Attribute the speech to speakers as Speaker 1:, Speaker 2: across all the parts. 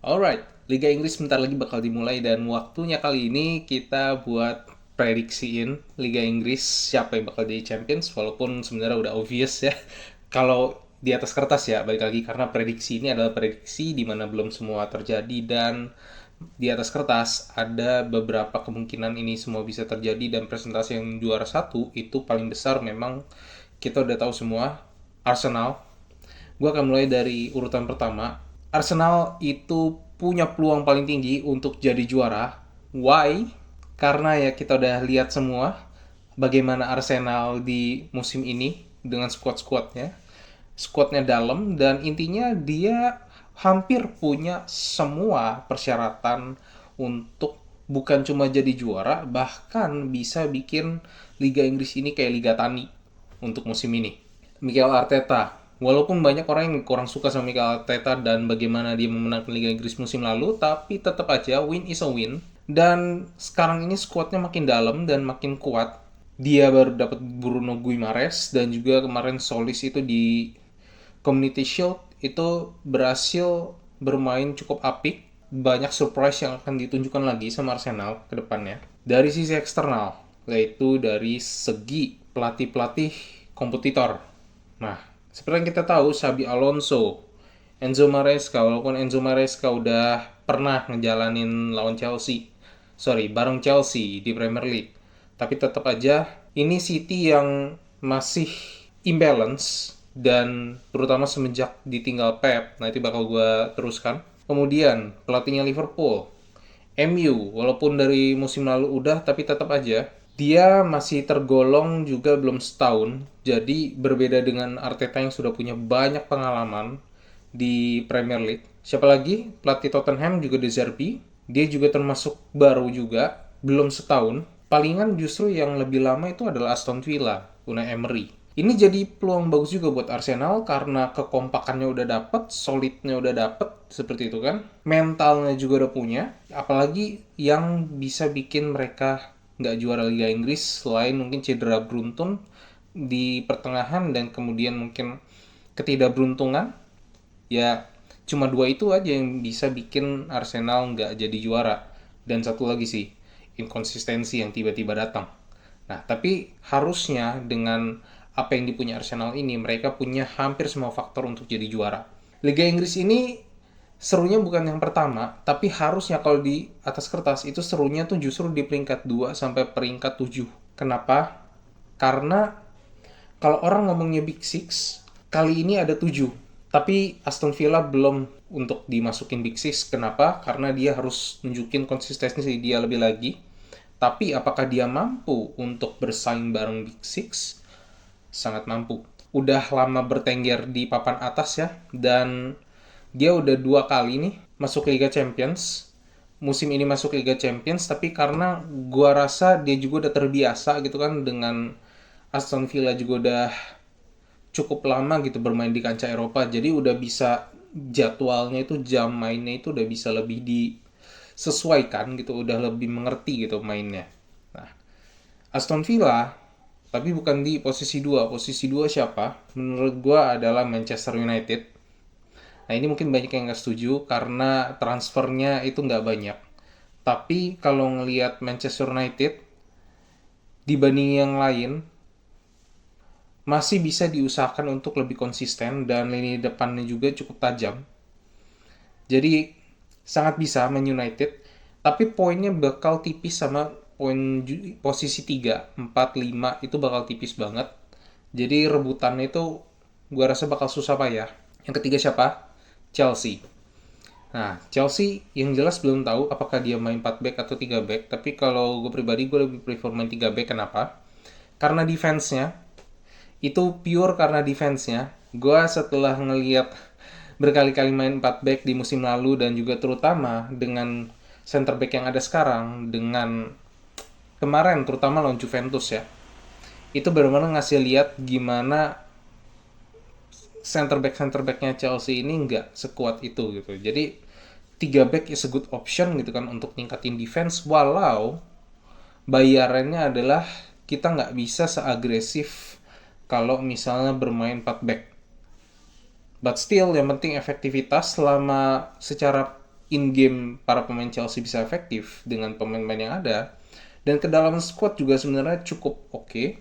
Speaker 1: Alright, Liga Inggris sebentar lagi bakal dimulai dan waktunya kali ini kita buat prediksiin Liga Inggris siapa yang bakal jadi champions, walaupun sebenarnya udah obvious ya. Kalau di atas kertas ya, balik lagi karena prediksi ini adalah prediksi di mana belum semua terjadi dan di atas kertas ada beberapa kemungkinan ini semua bisa terjadi dan presentasi yang juara satu itu paling besar memang kita udah tahu semua, Arsenal. Gue akan mulai dari urutan pertama. Arsenal itu punya peluang paling tinggi untuk jadi juara. Why? Karena ya kita udah lihat semua bagaimana Arsenal di musim ini dengan squad-squadnya. Squadnya dalam dan intinya dia hampir punya semua persyaratan untuk bukan cuma jadi juara, bahkan bisa bikin Liga Inggris ini kayak Liga Tani untuk musim ini. Mikel Arteta. Walaupun banyak orang yang kurang suka sama Mikel Arteta dan bagaimana dia memenangkan Liga Inggris musim lalu, tapi tetap aja win is a win. Dan sekarang ini skuadnya makin dalam dan makin kuat. Dia baru dapat Bruno Guimaraes dan juga kemarin Solis itu di Community Shield itu berhasil bermain cukup apik. Banyak surprise yang akan ditunjukkan lagi sama Arsenal ke depannya. Dari sisi eksternal, yaitu dari segi pelatih-pelatih kompetitor. Nah, seperti yang kita tahu, Xabi Alonso, Enzo Maresca, walaupun Enzo Maresca udah pernah ngejalanin lawan Chelsea, bareng Chelsea di Premier League, tapi tetap aja ini City yang masih imbalance dan terutama semenjak ditinggal Pep. Nah, itu bakal gue teruskan. Kemudian pelatihnya Liverpool, MU, walaupun dari musim lalu udah, tapi tetap aja dia masih tergolong juga belum setahun. Jadi berbeda dengan Arteta yang sudah punya banyak pengalaman di Premier League. Siapa lagi? Pelatih Tottenham juga De Zerbi. Dia juga termasuk baru juga, belum setahun. Palingan justru yang lebih lama itu adalah Aston Villa, Unai Emery. Ini jadi peluang bagus juga buat Arsenal karena kekompakannya udah dapet, solidnya udah dapet, seperti itu kan. Mentalnya juga udah punya, apalagi yang bisa bikin mereka nggak juara Liga Inggris selain mungkin cedera beruntun di pertengahan dan kemudian mungkin ketidakberuntungan. Ya cuma dua itu aja yang bisa bikin Arsenal nggak jadi juara. Dan satu lagi sih, inkonsistensi yang tiba-tiba datang. Nah, tapi harusnya dengan apa yang dipunya Arsenal ini, mereka punya hampir semua faktor untuk jadi juara. Liga Inggris ini serunya bukan yang pertama, tapi harusnya kalau di atas kertas itu serunya tuh justru di peringkat 2 sampai peringkat 7. Kenapa? Karena kalau orang ngomongnya Big Six, kali ini ada 7. Tapi Aston Villa belum untuk dimasukin Big Six. Kenapa? Karena dia harus nunjukin konsistensi dia lebih lagi. Tapi apakah dia mampu untuk bersaing bareng Big Six? Sangat mampu. Udah lama bertengger di papan atas ya, dan dia udah 2 kali nih masuk Liga Champions. Musim ini masuk Liga Champions, tapi karena gua rasa dia juga udah terbiasa gitu kan dengan Aston Villa juga udah cukup lama gitu bermain di kancah Eropa. Jadi udah bisa jadwalnya itu, jam mainnya itu udah bisa lebih disesuaikan gitu, udah lebih mengerti gitu mainnya. Nah, Aston Villa tapi bukan di posisi 2. Posisi 2 siapa? Menurut gua adalah Manchester United. Nah, ini mungkin banyak yang nggak setuju karena transfernya itu nggak banyak. Tapi kalau ngelihat Manchester United dibanding yang lain, masih bisa diusahakan untuk lebih konsisten dan lini depannya juga cukup tajam. Jadi sangat bisa Man United, tapi poinnya bakal tipis sama poin posisi 3, 4, 5 itu bakal tipis banget. Jadi rebutannya itu gua rasa bakal susah payah. Yang ketiga siapa? Chelsea. Nah, Chelsea yang jelas belum tahu apakah dia main 4 back atau 3 back, tapi kalau gue pribadi gue lebih prefer main 3 back. Kenapa? Karena defense-nya itu pure karena defense-nya. Gue setelah ngeliat berkali-kali main 4 back di musim lalu dan juga terutama dengan center back yang ada sekarang dengan kemarin terutama lawan Juventus ya. Itu benar-benar ngasih lihat gimana center backnya Chelsea ini nggak sekuat itu gitu. Jadi 3 back is a good option gitu kan untuk ningkatin defense, walau bayarannya adalah kita nggak bisa seagresif kalau misalnya bermain 4 back. But still yang penting efektivitas selama secara in-game para pemain Chelsea bisa efektif dengan pemain-pemain yang ada. Dan kedalaman squad juga sebenarnya cukup oke.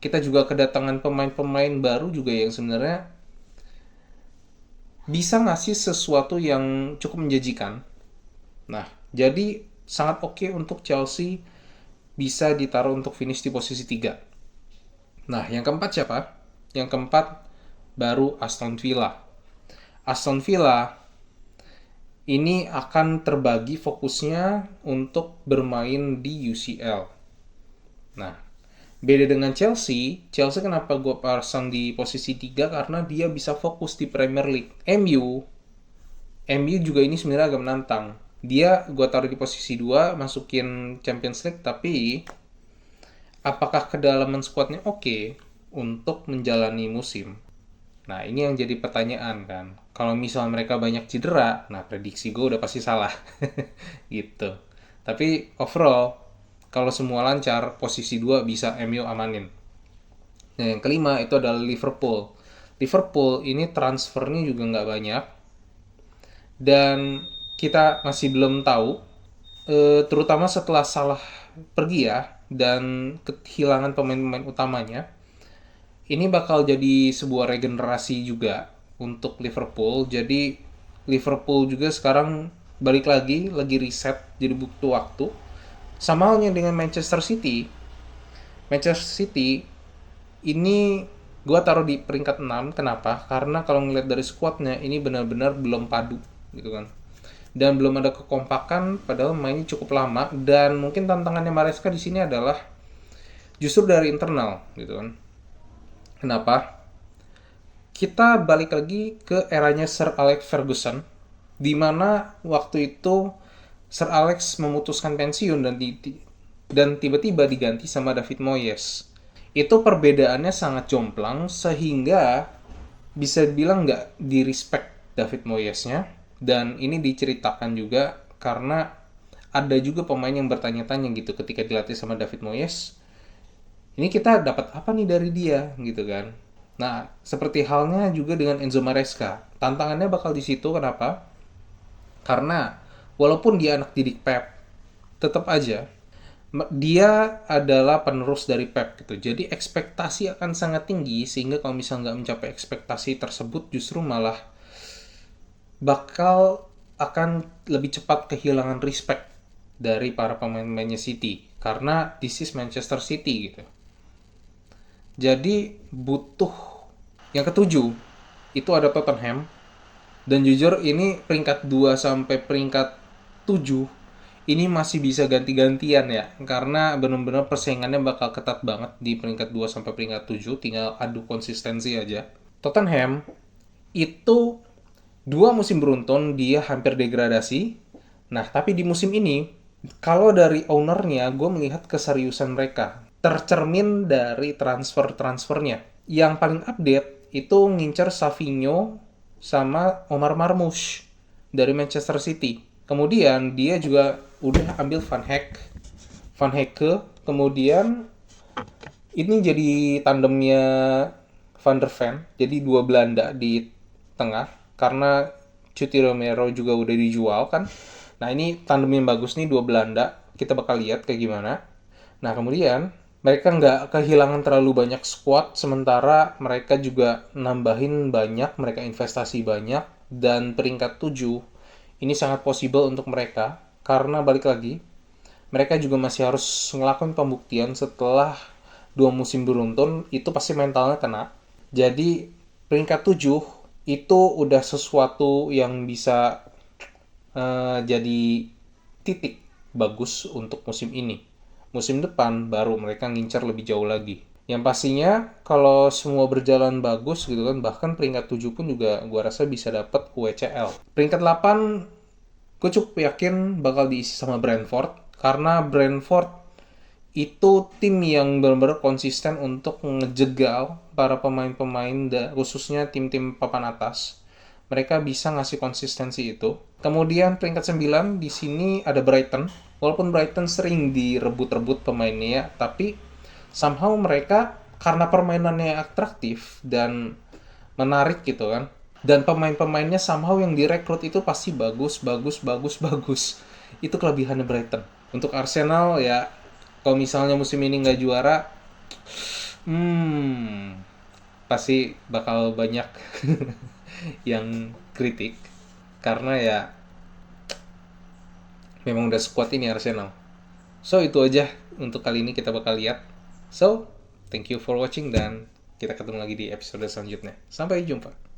Speaker 1: Kita juga kedatangan pemain-pemain baru juga yang sebenarnya bisa ngasih sesuatu yang cukup menjanjikan. Nah, jadi sangat oke untuk Chelsea bisa ditaruh untuk finish di posisi 3. Nah, yang keempat siapa? Yang keempat baru Aston Villa. Aston Villa ini akan terbagi fokusnya untuk bermain di UCL. Nah, beda dengan Chelsea, Chelsea kenapa gue pasang di posisi 3? Karena dia bisa fokus di Premier League. MU juga ini sebenarnya agak menantang. Dia gue taruh di posisi 2, masukin Champions League, tapi apakah kedalaman skuadnya oke untuk menjalani musim? Nah, ini yang jadi pertanyaan kan. Kalau misalnya mereka banyak cedera, nah prediksi gue udah pasti salah. Gitu. Tapi overall, kalau semua lancar, posisi 2 bisa MU amanin. Nah, yang kelima itu adalah Liverpool. Liverpool ini transfernya juga nggak banyak. Dan kita masih belum tahu, terutama setelah Salah pergi ya, dan kehilangan pemain-pemain utamanya, ini bakal jadi sebuah regenerasi juga untuk Liverpool. Jadi Liverpool juga sekarang balik lagi reset, jadi butuh waktu. Sama halnya dengan Manchester City. Manchester City ini gue taruh di peringkat 6. Kenapa? Karena kalau ngeliat dari squadnya ini benar-benar belum padu gitu kan. Dan belum ada kekompakan, padahal mainnya cukup lama. Dan mungkin tantangannya Maresca di sini adalah justru dari internal gitu kan. Kenapa? Kita balik lagi ke eranya Sir Alex Ferguson, di mana waktu itu Sir Alex memutuskan pensiun dan tiba-tiba diganti sama David Moyes. Itu perbedaannya sangat jomplang sehingga bisa dibilang nggak di-respect David Moyesnya. Dan ini diceritakan juga karena ada juga pemain yang bertanya-tanya gitu ketika dilatih sama David Moyes, ini kita dapat apa nih dari dia gitu kan. Nah, seperti halnya juga dengan Enzo Maresca. Tantangannya bakal di situ. Kenapa? Karena walaupun dia anak didik Pep, tetap aja dia adalah penerus dari Pep gitu. Jadi ekspektasi akan sangat tinggi, sehingga kalau misalnya nggak mencapai ekspektasi tersebut, justru malah bakal akan lebih cepat kehilangan respect dari para pemain-pemainnya City. Karena this is Manchester City gitu. Jadi butuh. Yang ketujuh itu ada Tottenham. Dan jujur ini peringkat 2 sampai peringkat 7 ini masih bisa ganti-gantian ya. Karena benar-benar persaingannya bakal ketat banget di peringkat 2 sampai peringkat 7, tinggal adu konsistensi aja. Tottenham itu 2 musim beruntun dia hampir degradasi. Nah, tapi di musim ini kalau dari ownernya gue melihat keseriusan mereka tercermin dari transfernya. Yang paling update itu ngincer Savinho sama Omar Marmoush dari Manchester City. Kemudian dia juga udah ambil Van Hecke. Kemudian ini jadi tandemnya Van der Ven. Jadi 2 Belanda di tengah. Karena Cuti Romero juga udah dijual kan. Nah, ini tandem yang bagus nih, 2 Belanda. Kita bakal lihat kayak gimana. Nah, kemudian mereka nggak kehilangan terlalu banyak squad, sementara mereka juga nambahin banyak, mereka investasi banyak, dan peringkat 7 ini sangat possible untuk mereka, karena balik lagi, mereka juga masih harus ngelakuin pembuktian setelah 2 musim beruntun, itu pasti mentalnya kena. Jadi peringkat 7 itu udah sesuatu yang bisa jadi titik bagus untuk musim ini. Musim depan baru mereka ngincar lebih jauh lagi. Yang pastinya kalau semua berjalan bagus gitu kan, bahkan peringkat 7 pun juga gue rasa bisa dapat UCL. Peringkat 8 gue cukup yakin bakal diisi sama Brentford, karena Brentford itu tim yang benar-benar konsisten untuk ngejegal para pemain-pemain, khususnya tim-tim papan atas. Mereka bisa ngasih konsistensi itu. Kemudian peringkat 9 di sini ada Brighton. Walaupun Brighton sering direbut-rebut pemainnya, tapi somehow mereka karena permainannya atraktif dan menarik gitu kan. Dan pemain-pemainnya somehow yang direkrut itu pasti bagus, bagus, bagus, bagus. Itu kelebihannya Brighton. Untuk Arsenal ya, kalau misalnya musim ini nggak juara, hmm, pasti bakal banyak yang kritik. Karena ya memang udah squad ini Arsenal. So itu aja untuk kali ini kita bakal lihat. So, thank you for watching dan kita ketemu lagi di episode selanjutnya. Sampai jumpa.